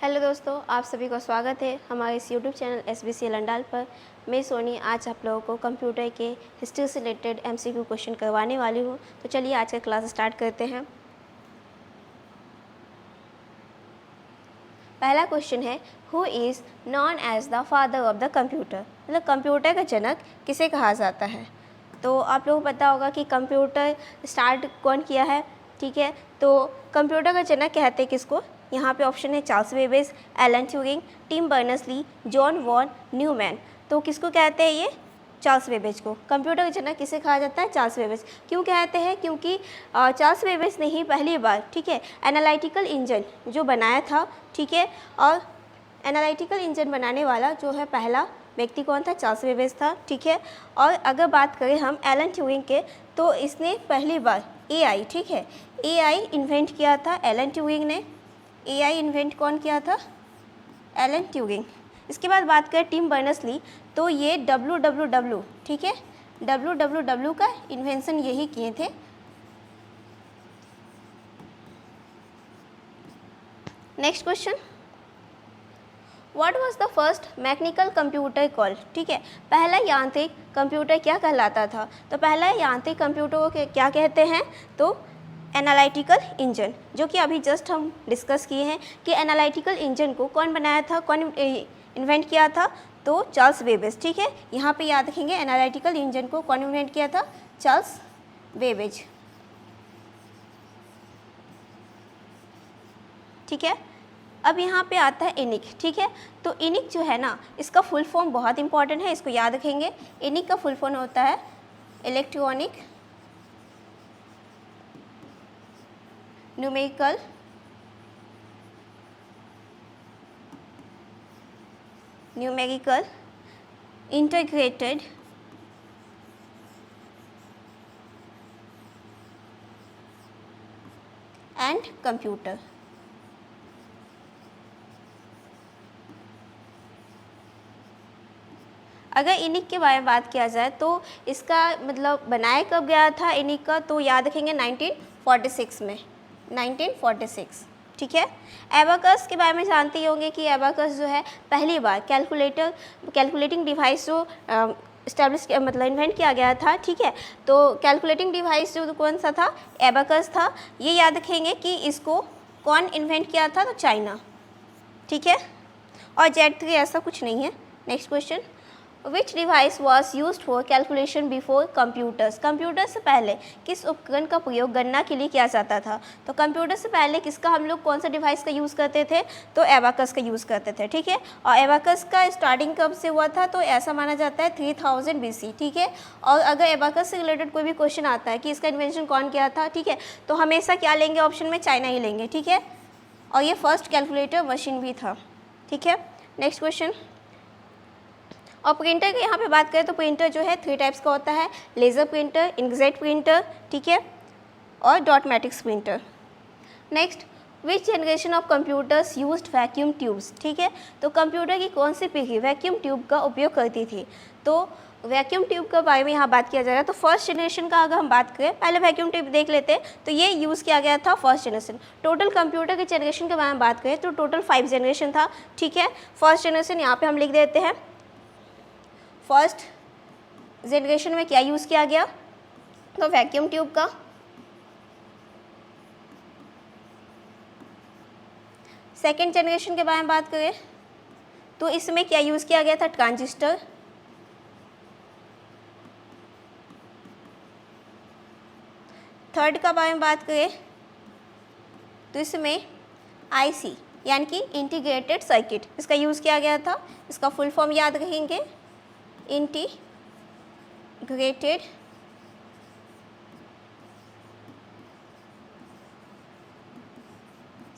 Hello दोस्तों, आप सभी को स्वागत है हमारे इस यूट्यूब चैनल SBC लंडाल पर। मैं सोनी आज आप लोगों को कंप्यूटर के हिस्ट्री से रिलेटेड MCQ क्वेश्चन करवाने वाली हूँ। तो चलिए आज का क्लास स्टार्ट करते हैं। पहला क्वेश्चन है, who is known as the father of the computer, मतलब कंप्यूटर का जनक किसे कहा जाता है। तो आप लोगों को पता होगा कि कंप्यूटर स्टार्ट कौन किया है, ठीक है। तो कंप्यूटर का जनक कहते हैं किसको। यहाँ पे ऑप्शन है Charles Babbage, Alan Turing, Tim Berners-Lee, John von Neumann. तो किसको कहते हैं ये, चार्ल्स बेबेज को। कंप्यूटर का जनक किसे कहा जाता है, चार्ल्स बेबेज। क्यों कहते हैं, क्योंकि चार्ल्स बेबेज ने ही पहली बार, ठीक है, एनालिटिकल इंजन जो बनाया था, ठीक है। और एनालिटिकल इंजन बनाने वाला जो है पहला व्यक्ति कौन था, चार्ल्स बेबेज था, ठीक है। और अगर बात करें हम एलन ट्यूरिंग के, तो इसने पहली बार AI, ठीक है, AI इन्वेंट किया था एलन ट्यूरिंग ने। AI इन्वेंट कौन किया था, एलन ट्यूरिंग। इसके बाद बात करें टिम बर्नर्स-ली, तो ये WWW, ठीक है, WWW का इन्वेंशन यही किए थे। Next question, what was the first mechanical computer called, ठीक है। पहला यांत्रिक कंप्यूटर क्या कहलाता था। तो पहला यांत्रिक कंप्यूटर को क्या कहते हैं, तो एनालिटिकल इंजन, जो कि अभी जस्ट हम डिस्कस किए हैं कि एनालिटिकल इंजन को कौन बनाया था, कौन इन्वेंट किया था, तो चार्ल्स बेबेज, ठीक है। यहाँ पे याद रखेंगे एनालिटिकल इंजन को कौन इन्वेंट किया था, चार्ल्स बेबेज, ठीक है। अब यहाँ पे आता है ENIAC, ठीक है। तो ENIAC जो है ना, इसका फुल फॉर्म बहुत इंपॉर्टेंट है, इसको याद रखेंगे। ENIAC का फुल फॉर्म होता है electronic numerical integrated and computer. अगर ENIAC के बारे में बात किया जाए तो इसका मतलब बनाया कब गया था ENIAC का, तो याद रखेंगे 1946 में, 1946, ठीक है। एबाकस के बारे में जानते ही होंगे कि एबाकस जो है पहली बार कैलकुलेटिंग डिवाइस जो इस्टेब्लिश मतलब इन्वेंट किया गया था, ठीक है। तो कैलकुलेटिंग डिवाइस जो कौन सा था, एबाकस था। ये याद रखेंगे कि इसको कौन इन्वेंट किया था, तो चाइना, ठीक है। और Z3 ऐसा कुछ नहीं है। Next question, which device was use for calculation before computers, computer से पहले किस उपकरण का प्रयोग गणना के लिए किया जाता था। तो कंप्यूटर से पहले किसका हम लोग कौन सा डिवाइस का यूज़ करते थे, तो एबाकस का यूज़ करते थे, ठीक है। और एबाकस का स्टार्टिंग कब से हुआ था, तो ऐसा माना जाता है 3000 BC, ठीक है। और अगर एबाकस से रिलेटेड कोई भी क्वेश्चन आता है कि इसका इन्वेंशन कौन किया था, ठीक है, तो हमेशा क्या लेंगे, ऑप्शन में चाइना ही लेंगे, ठीक है। और ये फर्स्ट कैलकुलेटर मशीन भी था, ठीक है। नेक्स्ट क्वेश्चन, और प्रिंटर की यहाँ पे बात करें तो प्रिंटर जो है 3 टाइप्स का होता है, लेज़र प्रिंटर, इंकजेट प्रिंटर, ठीक है, और dot matrix printer. Next, which generation of computers used vacuum tubes, ठीक है। तो कंप्यूटर की कौन सी पीढ़ी वैक्यूम ट्यूब का उपयोग करती थी। तो वैक्यूम ट्यूब के बारे में यहाँ बात किया जाएगा, तो फर्स्ट जनरेशन का अगर हम बात करें, पहले वैक्यूम ट्यूब देख लेते हैं, तो ये यूज़ किया गया था फर्स्ट जनरेशन। टोटल कंप्यूटर के जनरेशन के बारे में बात करें तो टोटल 5 जनरेशन था, ठीक है। फर्स्ट जनरेशन यहाँ पे हम लिख देते हैं, फर्स्ट जनरेशन में क्या यूज़ किया गया, तो वैक्यूम ट्यूब का। सेकेंड जनरेशन के बारे में बात करें तो इसमें क्या यूज़ किया गया था, ट्रांजिस्टर। थर्ड का बारे में बात करें तो इसमें IC यानी कि इंटीग्रेटेड सर्किट, इसका यूज़ किया गया था। इसका फुल फॉर्म याद रखेंगे, इंटीग्रेटेड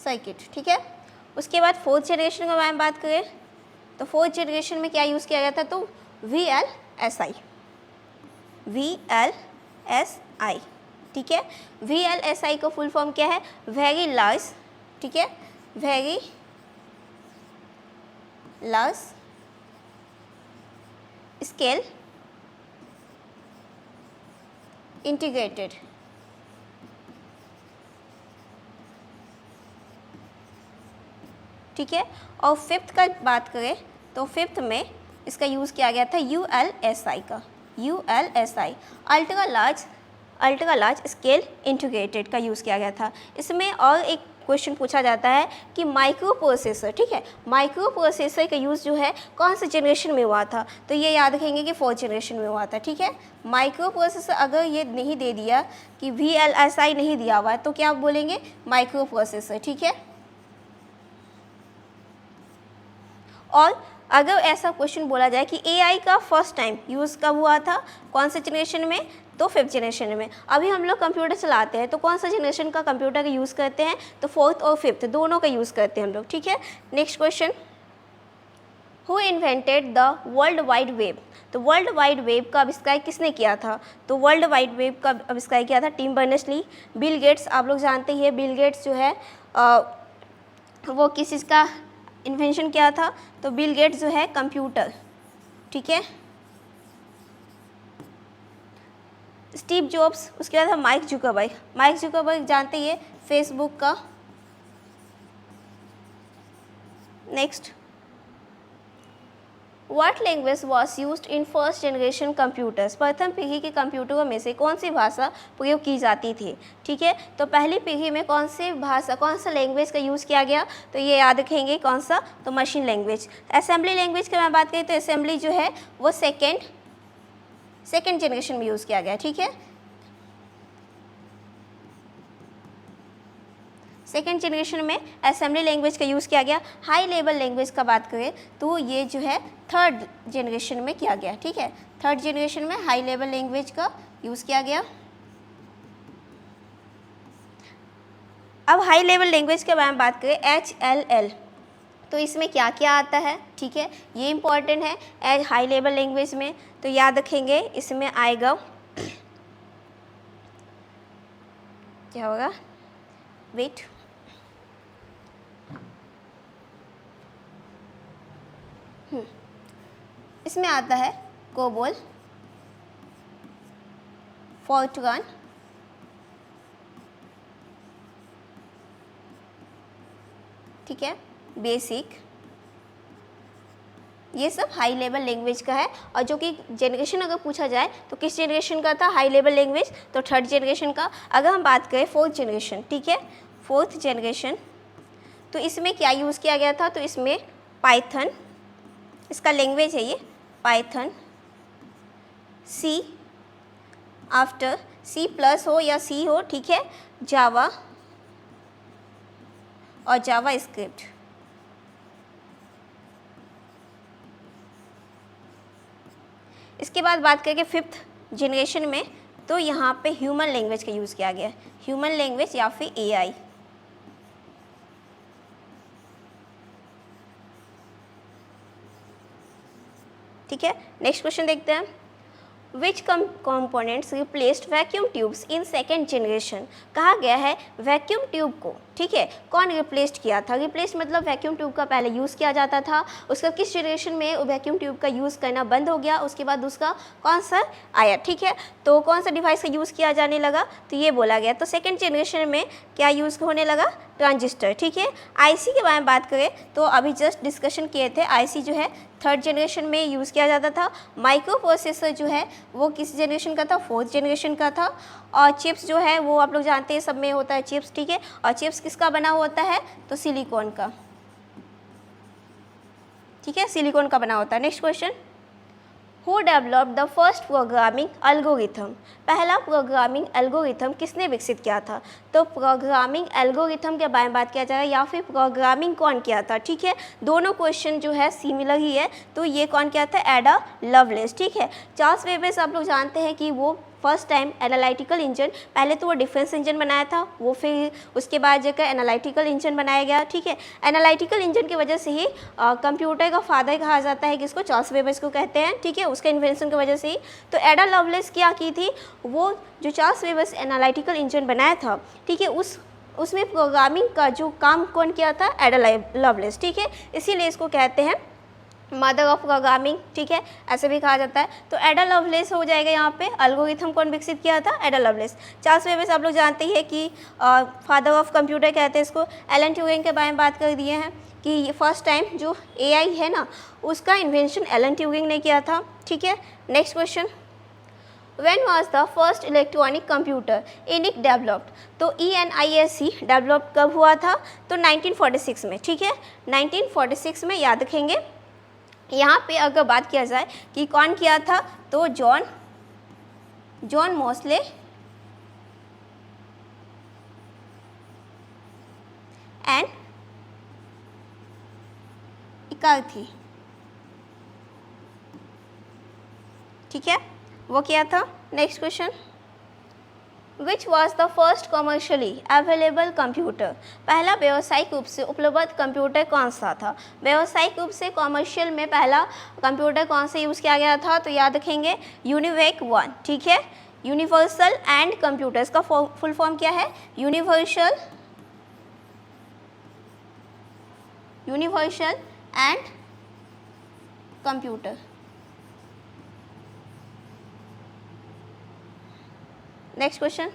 सर्किट, ठीक है। उसके बाद फोर्थ जनरेशन के बारे में बात करें तो फोर्थ जनरेशन में क्या यूज़ किया गया था, तो VLSI, ठीक है। VLSI का फुल फॉर्म क्या है, वेरी लार्ज, ठीक है, वेरी लार्ज स्केल इंटीग्रेटेड ठीक है। और फिफ्थ का बात करें तो फिफ्थ में इसका यूज़ किया गया था ULSI का, ULSI ultra large scale integrated का यूज़ किया गया था। इसमें और एक क्वेश्चन पूछा जाता है कि माइक्रो प्रोसेसर, ठीक है, माइक्रो प्रोसेसर का यूज़ जो है कौन से जनरेशन में हुआ था, तो ये याद रखेंगे कि 4th जनरेशन में हुआ था, ठीक है। माइक्रो प्रोसेसर अगर ये नहीं दे दिया कि VLSI नहीं दिया हुआ है तो क्या आप बोलेंगे, माइक्रो प्रोसेसर, ठीक है। और अगर ऐसा क्वेश्चन बोला जाए कि AI का फर्स्ट टाइम यूज़ कब हुआ था, कौन से जनरेशन में, तो 5th जनरेशन में। अभी हम लोग कंप्यूटर चलाते हैं तो कौन सा जनरेशन का कंप्यूटर का यूज़ करते हैं, तो 4th और 5th दोनों का यूज़ करते हैं हम लोग, ठीक है। Next question, who invented the world wide web, तो वर्ल्ड वाइड वेब का आविष्कार किसने किया था, तो वर्ल्ड वाइड वेब का आविष्कार किया था टिम बर्नर्स-ली। बिल गेट्स, आप लोग जानते ही हैं बिल गेट्स जो है वो किस चीज़ का इन्वेंशन किया था, तो बिल गेट्स जो है कंप्यूटर, ठीक है। स्टीव जॉब्स, उसके बाद है माइक जुकरबर्ग जानते ही है फेसबुक का। Next, what language was used in first generation computers, प्रथम पीढ़ी के कंप्यूटरों में से कौन सी भाषा प्रयोग की जाती थी, ठीक है। तो पहली पीढ़ी में कौन सी भाषा, कौन सा लैंग्वेज का यूज़ किया गया, तो ये याद रखेंगे कौन सा, तो मशीन लैंग्वेज। असेंबली लैंग्वेज की मैं बात करें तो असेंबली जो है वो सेकेंड जनरेशन में यूज़ किया गया, ठीक है। सेकेंड जनरेशन में असेंबली लैंग्वेज का यूज़ किया गया। हाई लेवल लैंग्वेज का बात करें तो ये जो है 3rd जनरेशन में किया गया, ठीक है। 3rd जनरेशन में हाई लेवल लैंग्वेज का यूज़ किया गया। अब हाई लेवल लैंग्वेज के बारे में बात करें HLL, तो इसमें क्या क्या आता है, ठीक है, ये इंपॉर्टेंट है हाई लेवल लैंग्वेज में, तो याद रखेंगे इसमें आएगा क्या होगा, वेट, इसमें आता है कोबोल, फोर्ट्रान, ठीक है, बेसिक, ये सब हाई लेवल लैंग्वेज का है। और जो कि जनरेशन अगर पूछा जाए तो किस जनरेशन का था हाई लेवल लैंग्वेज, तो 3rd जनरेशन का। अगर हम बात करें 4th जनरेशन, ठीक है, 4th जनरेशन, तो इसमें क्या यूज़ किया गया था, तो इसमें पाइथन, इसका लैंग्वेज है ये पाइथन, सी, आफ्टर C+ हो या C हो, ठीक है, जावा और जावा स्क्रिप्ट। इसके बाद बात करेंगे 5th जनरेशन में, तो यहाँ पे ह्यूमन लैंग्वेज का यूज़ किया गया, ह्यूमन लैंग्वेज या फिर AI। ठीक है, नेक्स्ट क्वेश्चन देखते हैं, which components replaced vacuum tubes in second generation, कहा गया है वैक्यूम ट्यूब को, ठीक है, कौन रिप्लेस्ड किया था, रिप्लेस मतलब वैक्यूम ट्यूब का पहले यूज़ किया जाता था, उसका किस जनरेशन में वैक्यूम ट्यूब का यूज़ करना बंद हो गया, उसके बाद उसका कौन सा आया, ठीक है, तो कौन सा डिवाइस का यूज़ किया जाने लगा, तो ये बोला गया, तो सेकेंड जनरेशन में क्या यूज़ होने लगा, ट्रांजिस्टर, ठीक है। IC के बारे में बात करें तो अभी जस्ट डिस्कशन किए थे, IC जो है 3rd जनरेशन में यूज़ किया जाता था। माइक्रो प्रोसेसर जो है वो किस जनरेशन का था, 4th जनरेशन का था। और चिप्स जो है वो आप लोग जानते हैं सब में होता है चिप्स, ठीक है, और चिप्स किसका बना होता है, तो सिलिकॉन का, ठीक है, सिलिकॉन का बना होता है। Next question, who developed the first programming algorithm, पहला प्रोग्रामिंग एल्गोरिथम किसने विकसित किया था, तो प्रोग्रामिंग एल्गोरिथम के बारे में बात किया जाएगा या फिर प्रोग्रामिंग कौन किया था, ठीक है, दोनों क्वेश्चन जो है सिमिलर ही है, तो ये कौन किया था, एडा लवलेस, ठीक है। चार्ल्स बेबेज आप लोग जानते हैं कि वो फर्स्ट टाइम एनालिटिकल इंजन, पहले तो वो डिफेंस इंजन बनाया था, वो फिर उसके बाद जाकर एनालिटिकल इंजन बनाया गया, ठीक है। एनालिटिकल इंजन की वजह से ही कंप्यूटर का फादर कहा जाता है, किसको, चार्ल्स बेबेज को कहते हैं, ठीक है, उसके इन्वेंशन की वजह से ही। तो एडा लवलेस क्या की थी, वो जो चार्ल्स बेबेज एनालिटिकल इंजन बनाया था, ठीक है, उसमें प्रोग्रामिंग का जो काम कौन किया था, एडा लवलेस, ठीक है, इसीलिए इसको कहते हैं मदर ऑफ प्रोग्रामिंग, ठीक है, ऐसे भी कहा जाता है। तो एडा लवलेस हो जाएगा यहाँ पे, एल्गोरिथम कौन विकसित किया था, एडा लवलेस। चार्ल्स बेबेज आप लोग जानते ही है कि फादर ऑफ कंप्यूटर कहते हैं इसको। एलन ट्यूरिंग के बारे में बात कर दिए हैं, कि फर्स्ट टाइम जो AI है ना उसका इन्वेंशन एलन ट्यूरिंग ने किया था। ठीक है, next question, When was the first electronic computer ENIAC developed? तो ENIAC डेवलप कब हुआ था? तो 1946 में। ठीक है, 1946 में याद रखेंगे। यहाँ पे अगर बात किया जाए कि कौन किया था, तो जॉन मोस्ले एंड इकार्थी। ठीक है, वो किया था। Next question, which was the first commercially available computer? पहला व्यावसायिक रूप से उपलब्ध कंप्यूटर कौन सा था? व्यावसायिक रूप से कमर्शियल में पहला कंप्यूटर कौन सा यूज़ किया गया था? तो याद रखेंगे यूनिवेक 1। ठीक है, यूनिवर्सल एंड कंप्यूटर, इसका फुल फॉर्म क्या है? Universal and computer. Next question,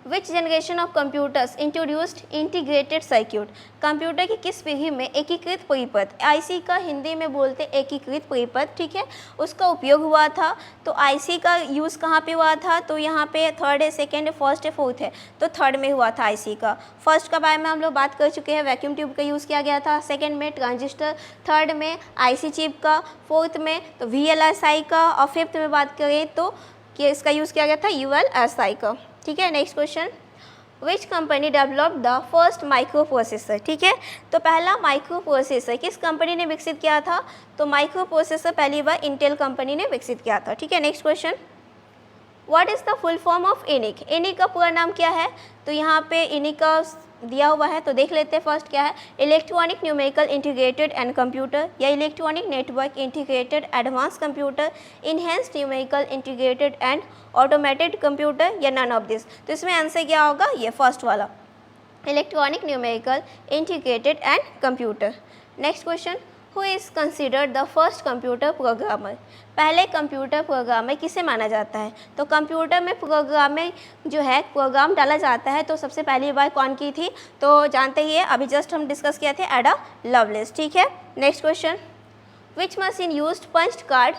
which generation of computers introduced integrated circuit? Computer की किस पीढ़ी में एकीकृत परिपथ, IC का हिंदी में बोलते एकीकृत परिपथ, ठीक है, उसका उपयोग हुआ था? तो IC का यूज़ कहाँ पे हुआ था? तो यहाँ पे थर्ड है, सेकेंड है, फर्स्ट है, फोर्थ है, तो थर्ड में हुआ था IC का। फर्स्ट का बारे में हम लोग बात कर चुके हैं, वैक्यूम ट्यूब का यूज़ किया गया था, सेकेंड में ट्रांजिस्टर, थर्ड में IC चिप का, फोर्थ में तो VLSI का, और फिफ्थ में बात करें तो कि इसका यूज़ किया गया था ULSI का। ठीक है, next question, which company developed the first micro processor? ठीक है, तो पहला माइक्रो प्रोसेसर किस कंपनी ने विकसित किया था? तो माइक्रो प्रोसेसर पहली बार इंटेल कंपनी ने विकसित किया था। ठीक है, next question, what is the full form of ENIAC? ENIAC का पूरा नाम क्या है? तो यहाँ पे ENIAC का दिया हुआ है, तो देख लेते हैं फर्स्ट क्या है। Electronic numerical integrated and computer, या electronic network integrated advance computer, enhanced numerical integrated and automated computer, या नन ऑफ दिस। तो इसमें आंसर क्या होगा? ये फर्स्ट वाला, electronic numerical integrated and computer. Next question, who is considered the first computer programmer? पहले computer programmer किसे माना जाता है? तो कंप्यूटर में प्रोग्राम डाला जाता है, तो सबसे पहली बार कौन की थी? तो जानते ही है, अभी जस्ट हम डिस्कस किया थे, एडा लवलेस। ठीक है, नेक्स्ट क्वेश्चन, विच मशीन यूज्ड पंच्ड कार्ड?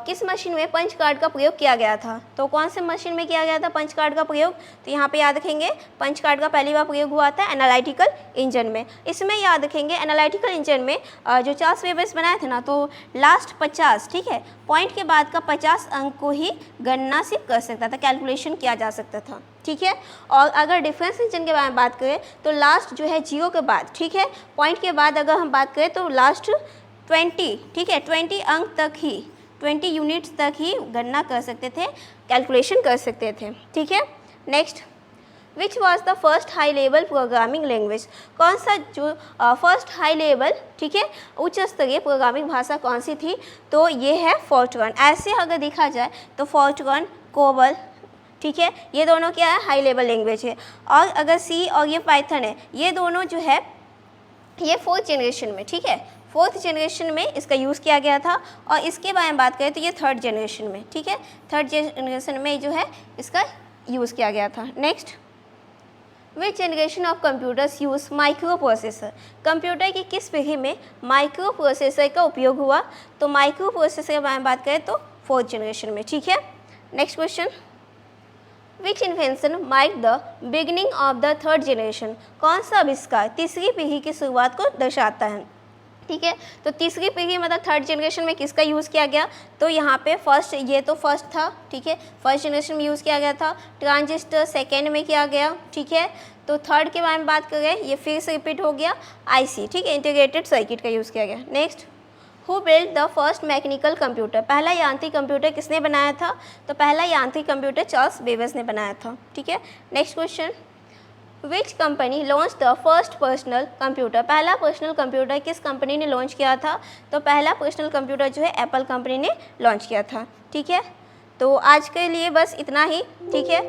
किस मशीन में पंच कार्ड का प्रयोग किया गया था? तो कौन से मशीन में किया गया था पंच कार्ड का प्रयोग? तो यहाँ पे याद रखेंगे पंच कार्ड का पहली बार प्रयोग हुआ था एनालिटिकल इंजन में। इसमें याद रखेंगे एनालिटिकल इंजन में जो चार्ल्स वेबर्स बनाए थे ना, तो लास्ट 50, ठीक है, पॉइंट के बाद का 50 अंक को ही गणना सिर्फ कर सकता था, कैलकुलेशन किया जा सकता था। ठीक है, और अगर डिफरेंस इंजन के बारे में बात करें तो लास्ट जो है 0 के बाद, ठीक है, पॉइंट के बाद अगर हम बात करें तो लास्ट 20, ठीक है, 20 अंक तक ही, 20 यूनिट्स तक ही गणना कर सकते थे, कैलकुलेशन कर सकते थे। ठीक है, next, which was the first high level programming language? कौन सा जो फर्स्ट हाई लेवल, ठीक है, उच्च स्तरीय प्रोग्रामिंग भाषा कौन सी थी? तो ये है फोर्ट्रन। ऐसे अगर देखा जाए तो फोर्ट्रन, कोबल, ठीक है, ये दोनों क्या है? हाई लेवल लैंग्वेज है। और अगर सी और ये पाइथन है, ये दोनों जो है ये 4th जनरेशन में, ठीक है, 4th जनरेशन में इसका यूज़ किया गया था। और इसके बारे में बात करें तो ये 3rd जनरेशन में, ठीक है, 3rd जनरेशन में जो है इसका यूज़ किया गया था। Next, which generation of computers use micro processor? Computer की किस पीढ़ी में माइक्रो प्रोसेसर का उपयोग हुआ? तो माइक्रो प्रोसेसर के बारे में बात करें तो 4th जनरेशन में। ठीक है, next question, which invention mark the beginning of the 3rd generation? कौन सा आविष्कार तीसरी पीढ़ी की शुरुआत को दर्शाता है? ठीक है, तो तीसरी पीढ़ी मतलब 3rd जनरेशन में किसका यूज़ किया गया? तो यहाँ पे फर्स्ट, ये तो फर्स्ट था, ठीक है, फर्स्ट जनरेशन में यूज़ किया गया था। ट्रांजिस्टर सेकेंड में किया गया, ठीक है, तो 3rd के बारे में बात करें, ये फिर से रिपीट हो गया, IC, ठीक है, इंटीग्रेटेड सर्किट का यूज़ किया गया। Next, who build the first mechanical computer? पहला यांत्रिक कंप्यूटर किसने बनाया था? तो पहला यांत्रिक कंप्यूटर चार्ल्स बेबेज ने बनाया था। ठीक है, next question, which company launch the first personal computer? पहला पर्सनल कंप्यूटर किस कंपनी ने लॉन्च किया था? तो पहला पर्सनल कंप्यूटर जो है एप्पल कंपनी ने लॉन्च किया था। ठीक है, तो आज के लिए बस इतना ही, ठीक है।